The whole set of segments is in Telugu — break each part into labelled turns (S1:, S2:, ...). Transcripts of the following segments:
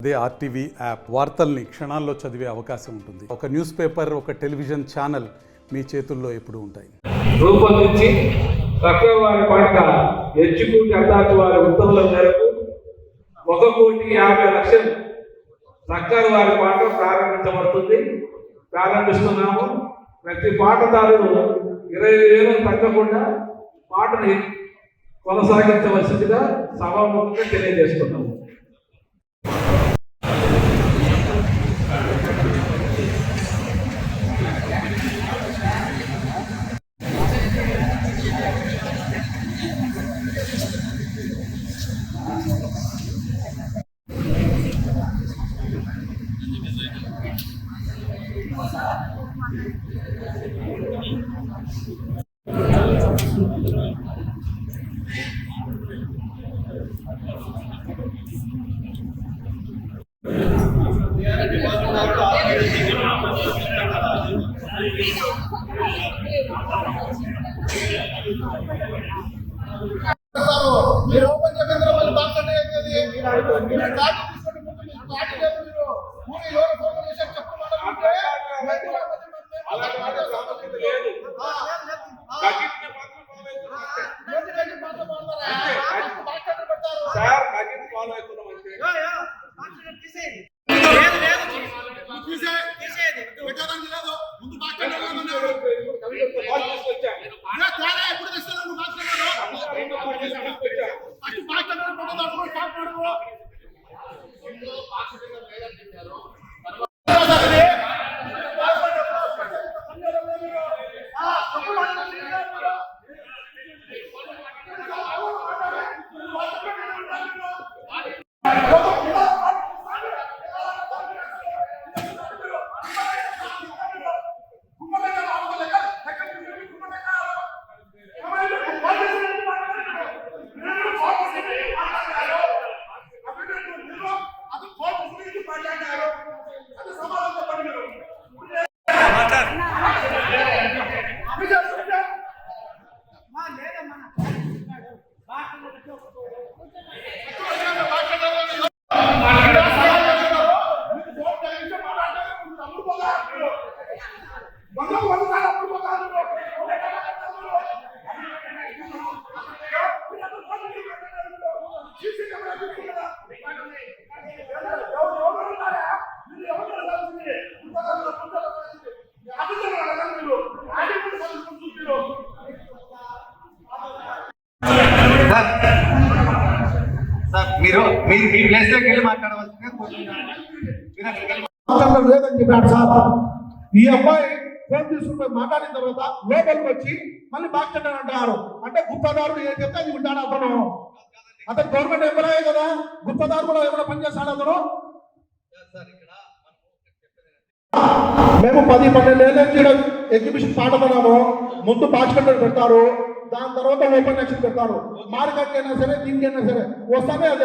S1: అదే ఆర్టీవీ యాప్ వార్తల్ని క్షణాల్లో చదివే అవకాశం ఉంటుంది. ఒక న్యూస్ పేపర్, ఒక టెలివిజన్ ఛానల్ మీ చేతుల్లో ఎప్పుడూ ఉంటాయి.
S2: రూపొందించి చక్రవారి పాట ఎచ్చుకూటి అద్దాటి వారి ఉత్తర్వుల మేరకు 1,50,00,000 చక్రవారి వారి పాట ప్రారంభిస్తున్నాము. ప్రతి పాటదారుడు 20,000 తగ్గకుండా పాటని కొనసాగించవలసిందిగా సభాముఖంగా తెలియజేస్తున్నాము.
S3: మీరు ఓపెన్ చేసిన వాళ్ళు బాగుంటే మీరు కార్డు తీసుకొని ముందు మీరు కార్డు లేదు మీరు మూడు ఎవరు ఫోన్ చేసి చెప్పమంటే
S4: మీరు మీ ప్లేస్ లోకి వెళ్ళి మాట్లాడవలసిందిగా
S3: లేదని చెప్పాడు సార్. ఈ అబ్బాయి ఫోన్ తీసుకుంటే మాట్లాడిన తర్వాత లోపలికి వచ్చి మళ్ళీ బాక్స్ అంటారు. అంటే గుప్తదారుడు ఏం చెప్తే అది ఉంటాడు అతను. అతను గవర్నమెంట్ ఎంప్లాయే కదా, గుప్తదారు కూడా ఏమైనా పనిచేస్తాడు అతను. మేము 10-12 ఏళ్ళ నుంచి ఎగ్జిబిషన్ పాడుతున్నాము. ముందు బాక్స్ పెడతారు, దాని తర్వాత ఓపెన్ ఎక్షన్ పెడతారు. మార్కెట్ అయినా సరే, దీనికైనా సరే వస్తానే అది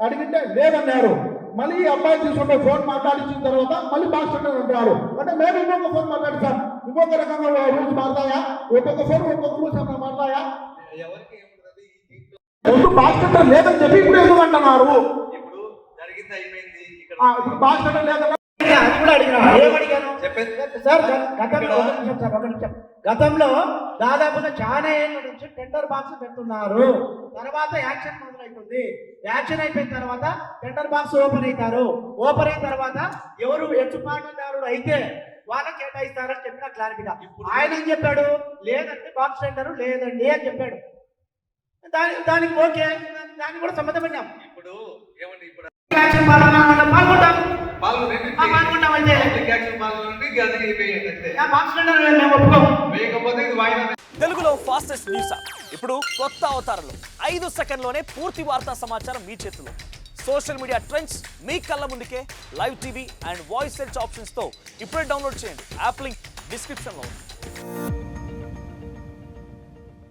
S3: అడిగితే లేదన్నారు. మళ్ళీ ఈ అబ్బాయి తీసుకుంటే ఫోన్ మాట్లాడించిన తర్వాత మళ్ళీ బాక్స్ అంటారు. అంటే మేము ఇంకొక ఫోన్ మాట్లాడతాం, ఇంకొక రకంగా రూల్స్ మారుతాయా? ఒక్కొక్క ఫోన్ ఒక్కొక్క రూల్స్ అట్లా మారుతాయా? ముందు బాక్స్ లేదని చెప్పి ఇప్పుడు ఎందుకు అంటున్నారు? ఇప్పుడు బాక్స్ లేదన్నా
S5: అది కూడా అడిగినా. ఏమడిగాను సార్? గతంలో దాదాపుగా చాలా ఏళ్ళ నుంచి టెండర్ బాక్స్ పెడుతున్నారు. తర్వాత యాక్షన్ మొదలవుతుంది. యాక్షన్ అయిపోయిన తర్వాత టెండర్ బాక్స్ ఓపెన్ అవుతారు. ఓపెన్ అయిన తర్వాత ఎవరు ఎచ్చుపాటుదారుడు అయితే వాళ్ళకి కేటాయిస్తారని చెప్పిన క్లారిటీగా. ఆయన ఏం చెప్పాడు? లేదండి, బాక్స్ టెండర్ లేదండి అని చెప్పాడు. దానికి ఓకే, దానికి కూడా సమ్మతపడినాం. ఇప్పుడు ఏమండి, ఇప్పుడు
S6: తెలుగులో ఫాస్టెస్ట్ న్యూస్ ఇప్పుడు కొత్త అవతారంలో 5 సెకండ్లోనే పూర్తి వార్తా సమాచారం మీ చేతిలో. సోషల్ మీడియా ట్రెండ్స్ మీ కళ్ళ ముందుకే live TV and voice search options తో ఇప్పుడే డౌన్లోడ్ చేయండి. యాప్ లింక్ డిస్క్రిప్షన్ లో ఉంది.